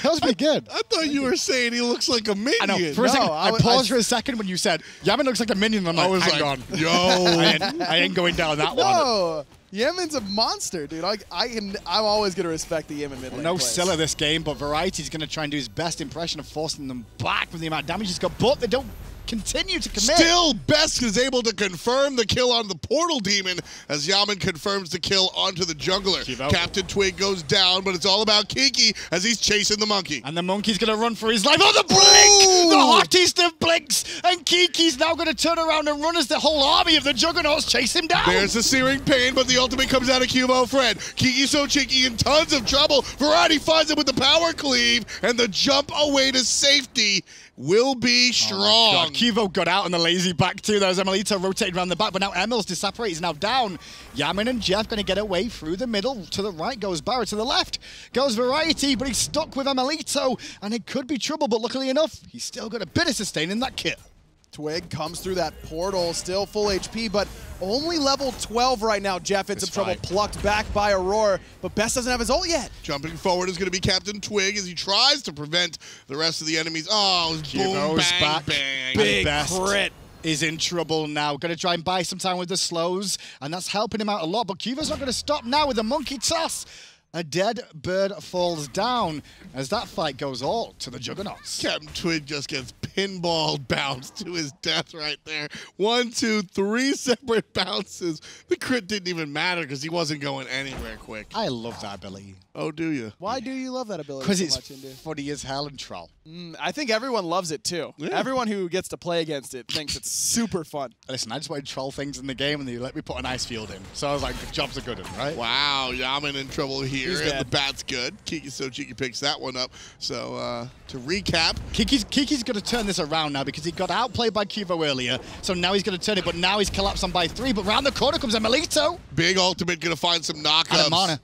That was pretty good. I thought you were saying he looks like a minion. I know. For a second, I paused for a second when you said, Yammyn looks like a minion. I'm like, hang on. Yo. I ain't going down that one. No. Yammyn's a monster, dude. I'm always going to respect the Yammyn mid lane No plays. Scylla this game, but BaRRaCCuDDa's going to try and do his best impression of forcing them back with the amount of damage he's got, but they don't continue to commit. Still, Best is able to confirm the kill on the Portal Demon as Yammyn confirms the kill onto the jungler. CaptainTwig goes down, but it's all about Kiki as he's chasing the monkey. And the monkey's going to run for his life. Oh, the blink! The hottest of blinks! And Kiki's now going to turn around and run as the whole army of the Juggernauts chase him down. There's the searing pain, but the ultimate comes out of QvoFred. KiKiSoCheeky in tons of trouble. Variety finds him with the power cleave, and the jump away to safety will be strong. Kivo got out on the lazy back too. There's emilitoo rotating around the back, but now Emil's disapparated. He's now down. Yammyn and Jeff going to get away through the middle. To the right goes BaRRa. To the left goes Variety, but he's stuck with emilitoo, and it could be trouble, but luckily enough, he's still got a bit of sustain in that kill. Twig comes through that portal, still full HP, but only level 12 right now. Jeff in some trouble, plucked back by Aror, but Best doesn't have his ult yet. Jumping forward is going to be CaptainTwig as he tries to prevent the rest of the enemies. Oh, boom, bang, back. bang. Big Best crit. Is in trouble now. Going to try and buy some time with the slows, and that's helping him out a lot, but Kivo's not going to stop now with the monkey toss. A dead bird falls down as that fight goes all to the Juggernauts. CaptainTwig just gets pinball bounced to his death right there. 1, 2, 3 separate bounces. The crit didn't even matter because he wasn't going anywhere quick. I love that ability. Oh, do you? Why do you love that ability Because so it's much, Indu? funny as hell and troll. I think everyone loves it too. Yeah. Everyone who gets to play against it thinks it's super fun. Listen, I just wanted to troll things in the game, and they let me put an ice field in. So I was like, the job's a good one, right? Wow, Yammyn in trouble here, He's and dead. the Batz good. KiKiSoCheeky picks that one up. So, to recap, Kiki's going to turn this around now because he got outplayed by Kivo earlier, so now he's going to turn it, but now he's collapsed on by 3, but round the corner comes emilitoo. big ultimate going to find some knockups. Out of mana.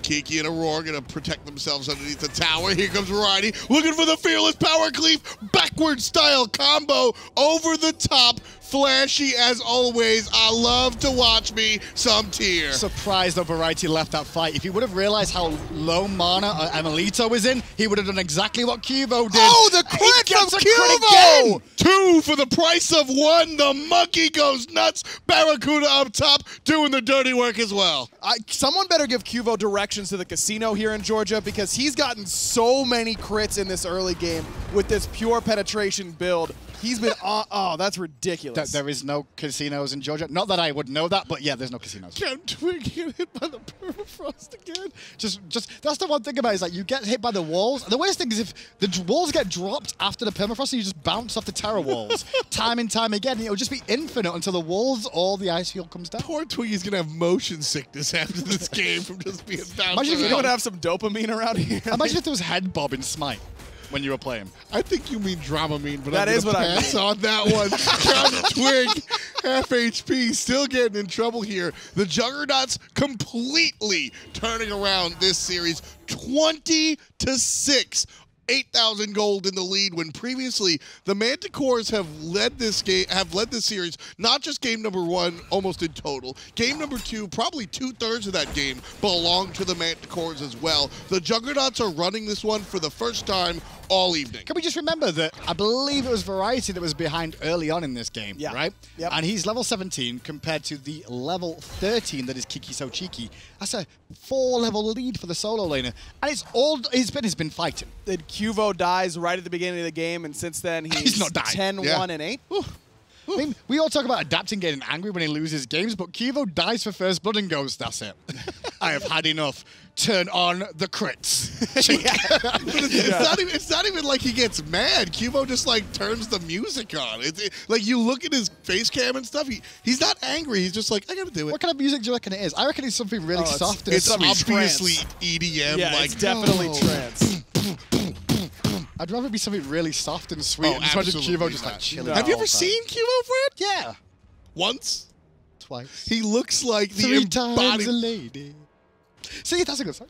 Kiki and Aror going to protect themselves underneath the tower. Here comes Variety, looking for the fearless power cleave. Backward style combo, over the top, flashy as always. I love to watch me some tier. Surprised that Variety left that fight. If he would have realized how low mana emilitoo is in, he would have done exactly what Kivo did. Oh, the crit He gets from a crit QvoFred! again! 2 for the price of 1. The monkey goes nuts. BaRRaCCuDDa up top, doing the dirty work as well. Someone better give Cuvo directions to the casino here in Georgia because he's gotten so many crits in this early game with this pure penetration build. He's been oh, that's ridiculous. There is no casinos in Georgia. Not that I would know that, but yeah, there's no casinos. CaptainTwig get hit by the permafrost again. Just that's the one thing about it, is like you get hit by the walls. The worst thing is if the walls get dropped after the permafrost and you just bounce off the Terra walls time and time again. It'll just be infinite until the walls or the ice field comes down. Poor Twiggy's gonna have motion sickness after this game from just being bounced. Imagine if you you don't don't have some dopamine around here. Imagine if there was head bob in Smite when you were playing. I think you mean Dramamine, but That I'm is gonna what I pass mean. on that one. CaptainTwig, half HP, still getting in trouble here. The Juggernauts completely turning around this series, 20-6. 8,000 gold in the lead when previously the Minotaurs have led this series, not just game number 1 almost in total. Game number 2, probably 2/3 of that game belonged to the Minotaurs as well. The Juggernauts are running this one for the first time all evening. Can we just remember that I believe it was Variety that was behind early on in this game, Yeah. right? Yep. And he's level 17 compared to the level 13 that is KiKiSoCheeky. That's a 4-level lead for the solo laner. And it's all he's been fighting. Then Cuvo dies right at the beginning of the game, and since then he's not died. 10-1-8. I mean, we all talk about adapting, getting angry when he loses games, but Kivo dies for first blood and goes, that's it. I have had enough. Turn on the crits. It's not even like he gets mad. Cuvo just like turns the music on. Like you look at his face cam and stuff. He's not angry. He's just like, I gotta do it. What kind of music do you reckon it is? I reckon it's something really soft and It's sweet. obviously EDM. Yeah, like it's definitely trance. I'd rather be something really soft and sweet. Oh, and just imagine absolutely Kivo just like not. chilling. No. the Have you whole ever time. seen QvoFred? Yeah. Once. Twice. He looks like the 3 times a embodiment. lady. See, that's a good song.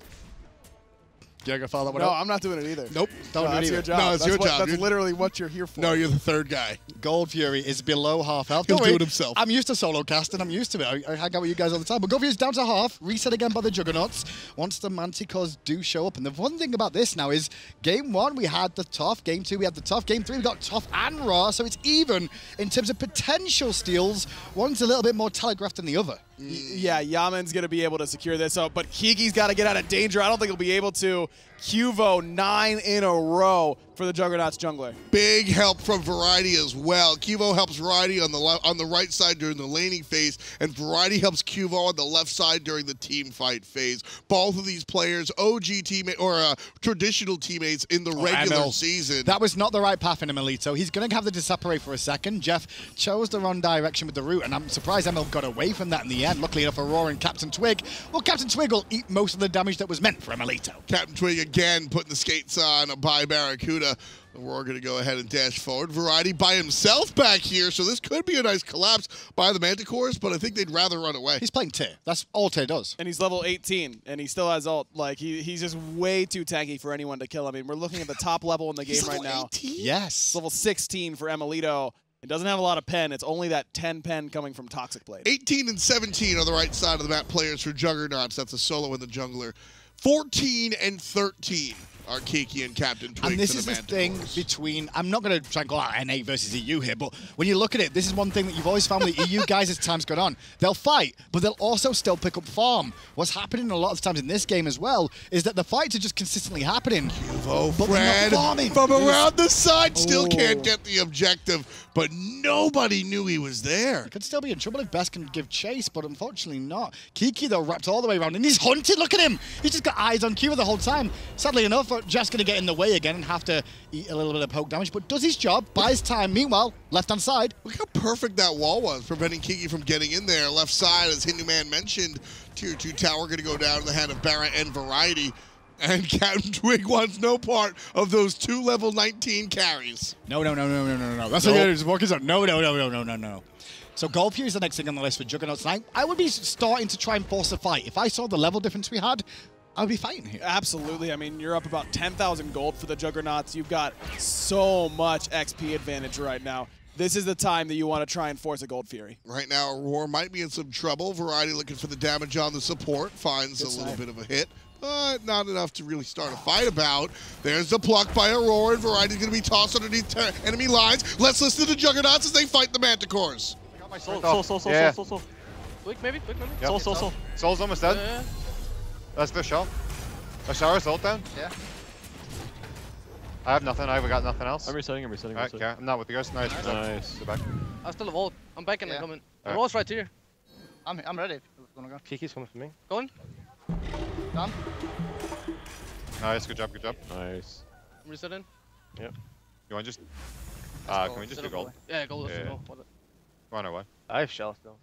You gonna follow that one No, up? I'm not doing it either. Nope. Don't No, do it that's either. your job. No, it's your job. That's You're- literally what you're here for. No, you're the third guy. Gold Fury is below half health. He'll Don't do worry, it himself. I'm used to solo casting. I'm used to it. I hang out with you guys all the time. But Gold Fury's down to half. Reset again by the Juggernauts. Once the Manticores do show up. And the one thing about this now is game 1, we had the Thoth. Game 2, we had the Thoth. Game 3, we got Thoth and Ra. So it's even in terms of potential steals. One's a little bit more telegraphed than the other. Yeah, Yammyn's going to be able to secure this. But Kiki's got to get out of danger. I don't think he'll be able to. Qvo 9 in a row for the Juggernauts jungler. Big help from Variety as well. Qvo helps Variety on the right side during the laning phase, and Variety helps Qvo on the left side during the team fight phase. Both of these players, OG teammate or traditional teammates in the regular season. That was not the right path in emilitoo. He's going to have to separate for a second. Jeff chose the wrong direction with the route, and I'm surprised Emil got away from that in the end. Luckily enough, Aror and CaptainTwig. Well, CaptainTwig will eat most of the damage that was meant for emilitoo. CaptainTwig again putting the skates on by BaRRaCCuDDa. We're going to go ahead and dash forward. Variety by himself back here, so this could be a nice collapse by the Minotaurs, but I think they'd rather run away. He's playing Tyr. That's all Tyr does. And he's level 18, and he still has ult. Like, he's just way too tanky for anyone to kill. I mean, we're looking at the top level in the game right now. 18? Yes. It's level 16 for emilitoo. It doesn't have a lot of pen. It's only that 10 pen coming from Toxic Blade. 18 and 17 on the right side of the map players for Juggernauts. That's a solo and the jungler. 14 and 13 are Kiki and CaptainTwig. And this is the thing between, I'm not going to try and go out NA versus EU here, but when you look at it, this is one thing that you've always found with the EU guys as time's gone on. They'll fight, but they'll also still pick up farm. What's happening a lot of times in this game as well is that the fights are just consistently happening. QvoFred from around the side still can't get the objective, but nobody knew he was there. He could still be in trouble if Best can give chase, but unfortunately not. Kiki, though, wrapped all the way around, and he's hunted. Look at him. He's just got eyes on Qvo the whole time. Sadly enough, Jeff's going to get in the way again and have to eat a little bit of poke damage, but does his job, buys time. Meanwhile, left-hand side. Look how perfect that wall was, preventing Kiki from getting in there. Left side, as Hinduman mentioned, Tier 2 tower going to go down in the hand of BaRRa and Variety. And CaptainTwig wants no part of those 2 level 19 carries. No. That's what it is. No. So Gold Fury is the next thing on the list for Juggernauts tonight. I would be starting to try and force a fight. If I saw the level difference we had, I would be fighting here. Absolutely. I mean, you're up about 10,000 gold for the Juggernauts. You've got so much XP advantage right now. This is the time that you want to try and force a Gold Fury. Right now, Aror might be in some trouble. Variety looking for the damage on the support. Finds a little bit of a hit, but not enough to really start a fight about. There's the pluck by Aror, and Variety's going to be tossed underneath enemy lines. Let's listen to the Juggernauts as they fight the Minotaurs. Soul. Quick, maybe. Yep. Soul. Soul's almost dead. Yeah. That's the shot. Osiris ult down. Yeah. I have nothing. I've got nothing else. I'm resetting. Alright, okay. I'm not with the ghost. Nice. Nice. Go back. I still have ult. I'm back and I'm coming. Alright. Aror's right here. I'm ready. If you wanna go. Kiki's coming for me. Going. Done. Nice. Good job. Nice. I'm resetting. Yep. You want just? Let's Can go. we just Set do up gold? Yeah, gold. Yeah. What? Go on our way. I have shells still.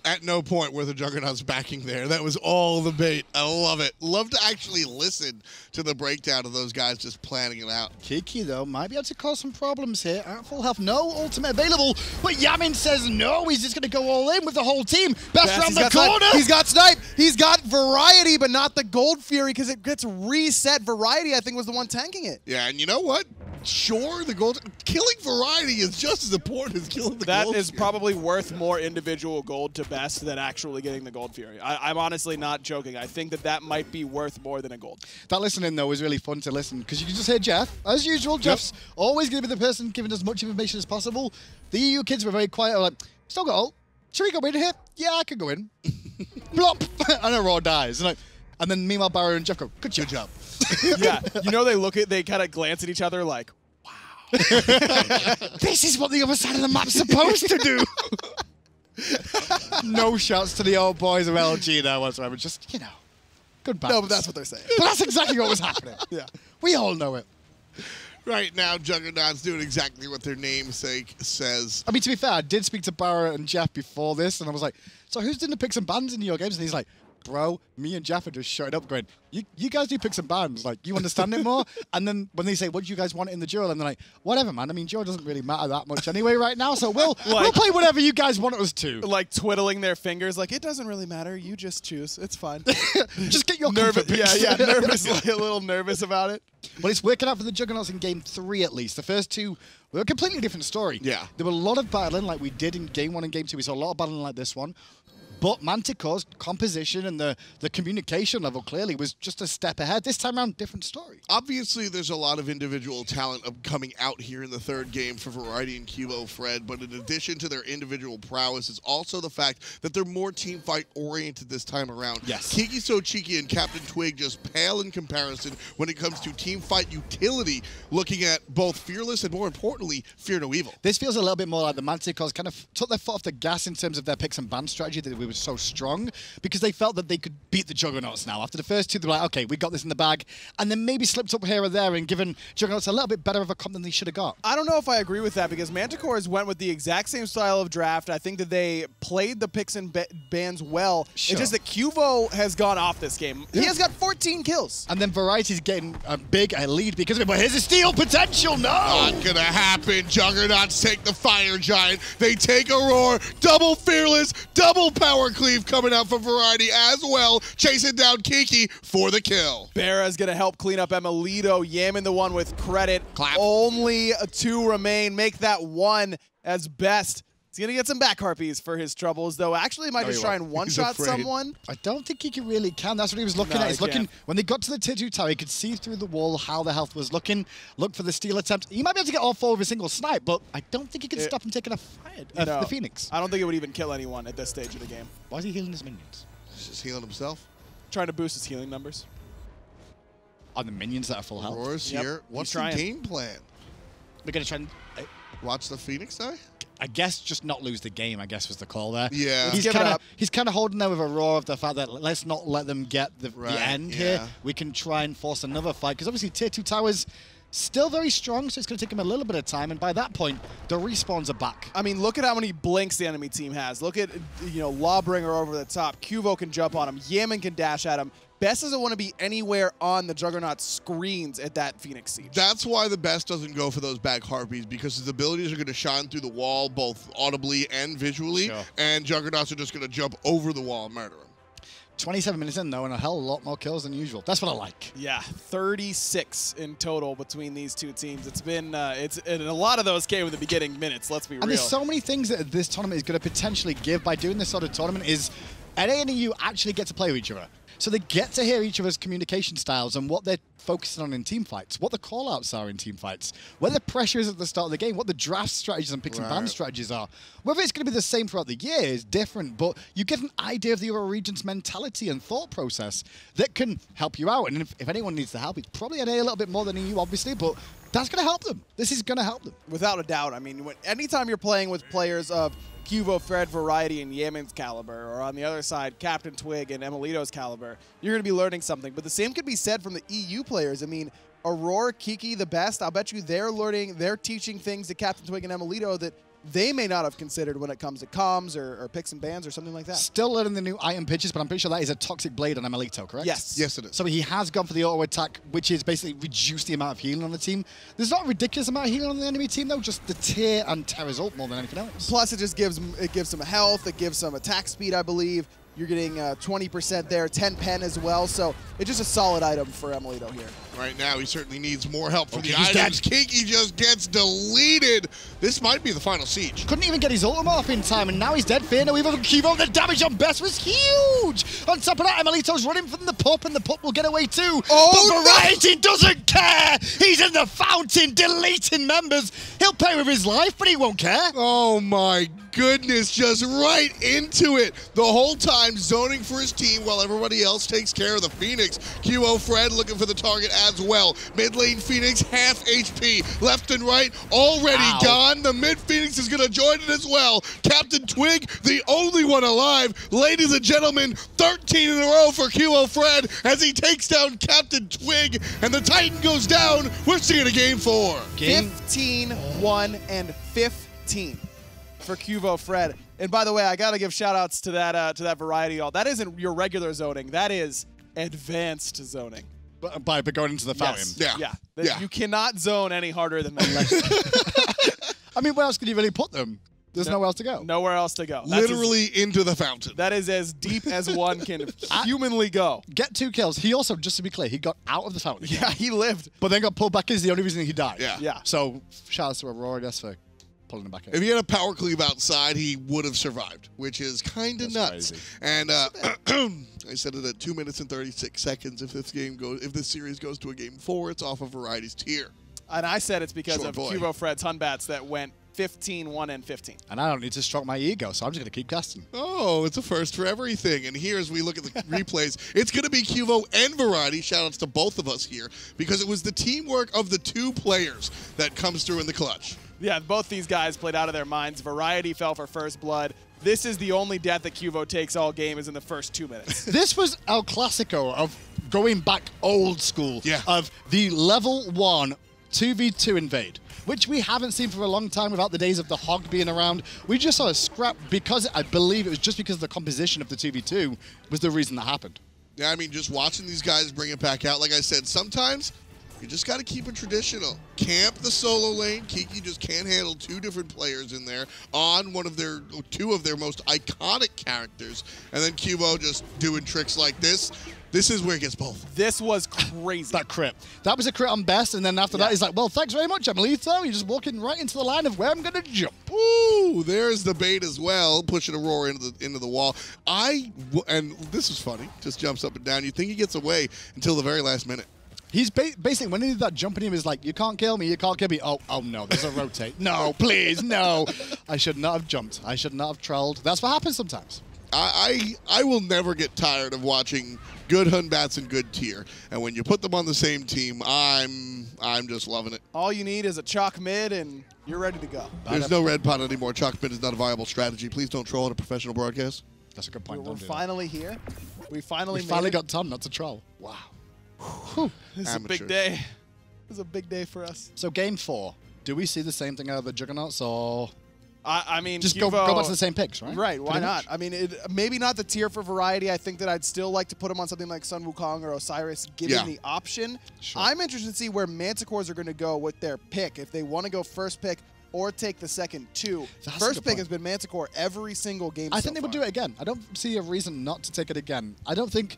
At no point were the Juggernauts backing there. That was all the bait. I love it. Love to actually listen to the breakdown of those guys just planning it out. Kiki, though, might be able to cause some problems here. At full health, no ultimate available, but Yammyn says no. He's just going to go all in with the whole team. Best around the corner. He's got Snipe. He's got Variety, but not the Gold Fury because it gets reset. Variety, I think, was the one tanking it. Yeah, and you know what? Sure, the gold killing Variety is just as important as killing the gold. That is Fury. probably worth more individual gold to Best than actually getting the Gold Fury. I'm honestly not joking. I think that might be worth more than a gold. That listening, though, was really fun to listen because you can just hear Jeff. As usual, Jeff's always going to be the person giving as much information as possible. The EU kids were very quiet. Like, still got ult. Should we go in here? Yeah, I could go in. Blop! And Aror dies. And then meanwhile, BaRRa and Jeff go, good job. Yeah, you know, they kind of glance at each other like, wow. This is what the other side of the map's supposed to do. No shots to the old boys of LG there whatsoever. Just, good balance. No, but that's what they're saying. But that's exactly what was happening. Yeah. We all know it. Right now, Juggernauts doing exactly what their namesake says. I mean, to be fair, I did speak to BaRRa and Jeff before this, and I was like, so who's doing the picks and bans in your games? And he's like, bro, me and Jeff are just shutting up going, you guys do picks and bans. Like, you understand it more? And then when they say, what do you guys want in the duel? And they're like, whatever, man. I mean, duel doesn't really matter that much anyway right now, so we'll play whatever you guys want us to. Like twiddling their fingers like, it doesn't really matter. You just choose. It's fine. Just get your nervous. comfort picks. Yeah, nervous, like a little nervous about it. But it's working out for the Juggernauts in Game 3 at least. The first two were a completely different story. Yeah. There were a lot of battling like we did in Game 1 and Game 2. We saw a lot of battling like this one. But Manticore's composition and the communication level clearly was just a step ahead. This time around, different story. Obviously, there's a lot of individual talent coming out here in the third game for Variety and QvoFred, but in addition to their individual prowess is also the fact that they're more team fight oriented this time around. Yes. KiKiSoCheeky and CaptainTwig just pale in comparison when it comes to team fight utility, looking at both Fearless and, more importantly, Fear No Evil. This feels a little bit more like the Manticores kind of took their foot off the gas in terms of their picks and ban strategy, that we were so strong, because they felt that they could beat the Juggernauts now. After the first two, they were like, okay, we got this in the bag, and then maybe slipped up here or there and given Juggernauts a little bit better of a comp than they should have got. I don't know if I agree with that, because Manticores went with the exact same style of draft. I think that they played the picks and bans well. Sure. It's just that Qvo has gone off this game. He has got 14 kills. And then Variety's getting a big lead because of it, but here's a steal potential, no! Not gonna happen. Juggernauts take the Fire Giant. They take Aror. Double Fearless, double Power Cleave coming out from Variety as well, chasing down Kiki for the kill. BaRRa's going to help clean up emilitoo. Yammyn the one with credit. Clap. Only 2 remain. Make that 1 as best. He's going to get some back harpies for his troubles, though. Actually, he might just try and one-shot someone. I don't think he really can. That's what he was looking at. He's looking, when they got to the tier 2 tower, he could see through the wall how the health was looking, look for the steal attempt. He might be able to get all 4 with a single snipe, but I don't think he can stop him taking the Phoenix. I don't think it would even kill anyone at this stage of the game. Why is he healing his minions? He's just healing himself. Trying to boost his healing numbers. Are the minions that are full health? Auror's here. What's the game plan? We're going to try and... Watch the Phoenix die? I guess just not lose the game, I guess was the call there. Yeah. He's kind of holding there with Aror of the fact that let's not let them get the end here. We can try and force another fight, because obviously tier 2 towers still very strong, so it's going to take him a little bit of time, and by that point, the respawns are back. I mean, look at how many blinks the enemy team has. Look at, Lawbringer over the top. Qvo can jump on him. Yammyn can dash at him. Best doesn't want to be anywhere on the Juggernaut screens at that Phoenix Siege. That's why the Best doesn't go for those back harpies, because his abilities are going to shine through the wall, both audibly and visually, and Juggernauts are just going to jump over the wall and murder him. 27 minutes in, though, and a hell of a lot more kills than usual. That's what I like. Yeah, 36 in total between these two teams. It's been, and a lot of those came in the beginning minutes, let's be real. And there's so many things that this tournament is going to potentially give by doing this sort of tournament is NA and EU actually get to play with each other. So they get to hear each other's communication styles and what they're focusing on in team fights, what the call-outs are in team fights, where the pressure is at the start of the game, what the draft strategies and picks and ban strategies are. Whether it's going to be the same throughout the year is different, but you get an idea of the other region's mentality and thought process that can help you out. And if anyone needs the help, it's probably NA a little bit more than EU, obviously, but that's going to help them. This is going to help them. Without a doubt. I mean, anytime you're playing with players of QvoFred, Variety, and Yammyn's caliber, or on the other side, CaptainTwig and emilitoo's caliber, you're going to be learning something. But the same could be said from the EU players. I mean, Aror, Kiki, TheBest, I'll bet you they're teaching things to CaptainTwig and emilitoo that they may not have considered when it comes to comms or picks and bans or something like that. Still learning the new item pitches, but I'm pretty sure that is a Toxic Blade on emilitoo, correct? Yes. Yes, it is. So he has gone for the auto attack, which is basically reduce the amount of healing on the team. There's not a ridiculous amount of healing on the enemy team, though, just the tier and Terra's ult more than anything else. Plus, it just gives some health, it gives some attack speed, I believe. You're getting 20% there, 10 pen as well, so it's just a solid item for emilitoo here. Right now, he certainly needs more help for the items. Kiki just gets deleted. This might be the final siege. Couldn't even get his ultimate off in time, and now he's dead. Fear No Evil from Qvo. The damage on Best was huge. On top of that, emilitoo's running from the pup, and the pup will get away too. Oh, but Variety doesn't care. He's in the fountain, deleting members. He'll pay with his life, but he won't care. Oh my goodness, just right into it. The whole time zoning for his team while everybody else takes care of the Phoenix. QvoFred looking for the target as well. Mid lane Phoenix, half HP. Left and right, already gone. The mid Phoenix is going to join it as well. CaptainTwig, the only one alive. Ladies and gentlemen, 13 in a row for QvoFred as he takes down CaptainTwig, and the Titan goes down. We're seeing a game 4. 15, 1, and 15. For QvoFred. And by the way, I gotta give shout-outs to that Variety ult. That isn't your regular zoning. That is advanced zoning. By going into the fountain. Yes. Yeah. You cannot zone any harder than that. I mean, where else could you really put them? There's nowhere else to go. Nowhere else to go. Literally into the fountain. That is as deep as one can humanly go. Get 2 kills. He also, just to be clear, he got out of the fountain. Yeah, he lived. But then got pulled back is the only reason he died. Yeah. So, shout out to Aurora, I guess, for pulling him back in. If he had a power cleave outside, he would have survived, which is kind of nuts. Crazy. And I said it at 2 minutes and 36 seconds. If this series goes to a game 4, it's off of Variety's tier. And I said it's because Short of boy. QvoFred's Hunbats that went 15-1 and 15. And I don't need to stroke my ego, so I'm just going to keep casting. Oh, it's a first for everything. And here, as we look at the replays, it's going to be Qvo and Variety. Shout-outs to both of us here, because it was the teamwork of the two players that comes through in the clutch. Yeah, both these guys played out of their minds. Variety fell for first blood. This is the only death that Qvo takes all game is in the first 2 minutes. This was El Clasico of going back old school. Yeah. Of the level 1 2v2 invade, which we haven't seen for a long time without the days of the Hog being around. We just saw a scrap because I believe it was just because the composition of the 2v2 was the reason that happened. Yeah, I mean, just watching these guys bring it back out, like I said, sometimes you just got to keep it traditional. Camp the solo lane. Kiki just can't handle 2 different players in there on two of their most iconic characters. And then Qvo just doing tricks like this. This is where it gets both. This was crazy. That crit. That was a crit on Best, and then after that, he's like, well, thanks very much, emilitoo. You're just walking right into the line of where I'm going to jump. Ooh, there's the bait as well, pushing Aror into the wall. And this is funny, just jumps up and down. You think he gets away until the very last minute. He's basically, when he did that jumping, he was like, you can't kill me, you can't kill me. Oh no, there's a rotate. No, please, no. I should not have jumped. I should not have trolled. That's what happens sometimes. I will never get tired of watching good Hunbats and good tier. And when you put them on the same team, I'm just loving it. All you need is a chalk mid, and you're ready to go. There's no red pot anymore. Chalk mid is not a viable strategy. Please don't troll on a professional broadcast. That's a good point. We're finally here. We finally got Tom not to troll. Wow. This is a big day. This is a big day for us. So game 4, do we see the same thing out of the Juggernauts, or I mean, just Qvo, go back to the same picks, right? Right, why not? I mean, maybe not the tier for Variety. I think that I'd still like to put him on something like Sun Wukong or Osiris, given the option. Sure. I'm interested to see where Manticores are going to go with their pick. If they want to go first pick or take the second 2. First pick has been Manticore every single game I think they would do it again. I don't see a reason not to take it again. I don't think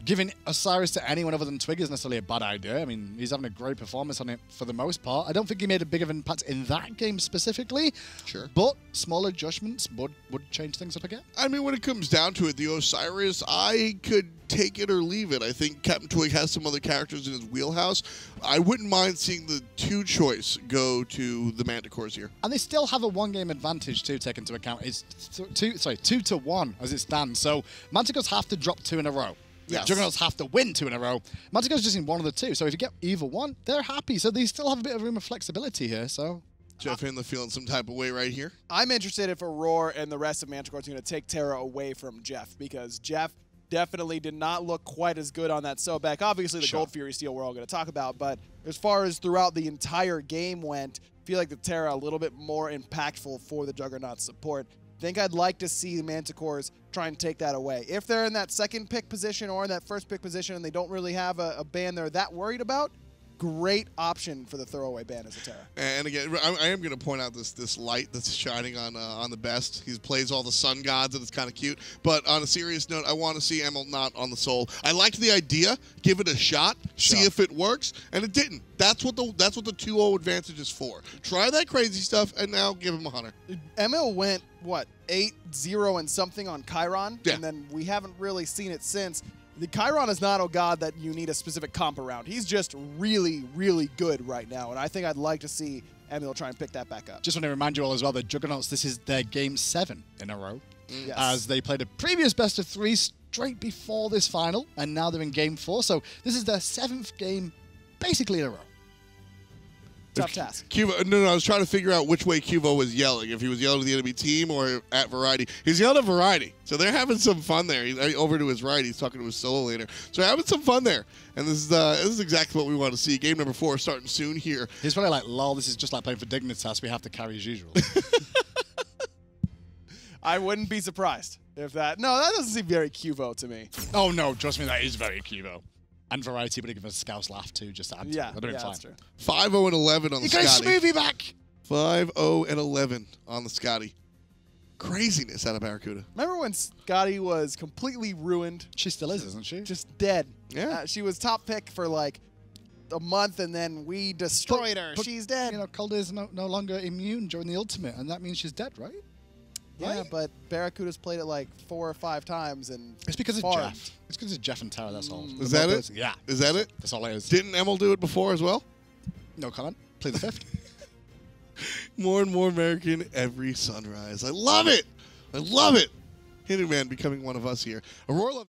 giving Osiris to anyone other than Twig is necessarily a bad idea. I mean, he's having a great performance on it for the most part. I don't think he made a big of an impact in that game specifically. Sure. But small adjustments would change things up again. I mean, when it comes down to it, the Osiris, I could take it or leave it. I think CaptainTwig has some other characters in his wheelhouse. I wouldn't mind seeing the 2 choice go to the Manticores here. And they still have a 1-game advantage to take into account. It's 2-1 as it stands. So Manticores have to drop 2 in a row. Yes. Juggernauts have to win 2 in a row. Manticore's just in one of the 2. So if you get either one, they're happy. So they still have a bit of room of flexibility here. So JeffHindla feeling some type of way right here. I'm interested if Aror and the rest of Manticore are going to take Terra away from Jeff, because Jeff definitely did not look quite as good on that Sobek. Obviously, the Gold Fury steal we're all going to talk about, but as far as throughout the entire game went, I feel like the Terra a little bit more impactful for the Juggernaut support. I think I'd like to see the Manticores try and take that away. If they're in that second pick position or in that first pick position and they don't really have a ban they're that worried about, great option for the throwaway ban as a Terra. And again, I am going to point out this light that's shining on the best. He plays all the sun gods, and it's kind of cute. But on a serious note, I want to see Emil not on the soul. I liked the idea. Give it a shot. See if it works. And it didn't. That's what the 2-0 advantage is for. Try that crazy stuff, and now give him a hunter. Emil went, what, 8-0 and something on Chiron? Yeah. And then we haven't really seen it since. The Chiron is not a god that you need a specific comp around. He's just really, really good right now, and I think I'd like to see Emil try and pick that back up. just want to remind you all as well that Juggernauts, this is their game 7 in a row. Yes. As they played a previous best of 3 straight before this final, and now they're in game 4. So this is their 7th game basically in a row. Tough task. Qvo, no, I was trying to figure out which way Qvo was yelling. If he was yelling at the enemy team or at Variety. He's yelling at Variety. So they're having some fun there. He's over to his right. He's talking to his solo laner. So they're having some fun there. And this is exactly what we want to see. Game number 4 starting soon here. He's probably like, lol, this is just like playing for Dignitas. We have to carry as usual. I wouldn't be surprised if that... No, that doesn't seem very Qvo to me. Oh, no, trust me, that is very Qvo. And Variety would have given a Scouse laugh too, just to add to it. That'd that's true. 5-0 and 11 on the You got Skadi. Smoothie back! 5-0 and 11 on the Skadi. Craziness out of BaRRaCCuDDa. Remember when Skadi was completely ruined? She still is, isn't she? Just dead. Yeah. She was top pick for like a month and then we destroyed her. But, She's dead. You know, CuDDa is no longer immune during the ultimate, and that means she's dead, right? yeah, Right? but BaRRaCCuDDa's played it like 4 or 5 times and It's because of farmed. Jeff. It's because of Jeff and Terra, that's all. Is that it? Yeah. Is that it? That's all it is. Didn't Emil do it before as well? No comment. Play the 5th. More and more American every sunrise. I love it. I love it. Hitterman becoming one of us here. Aurora.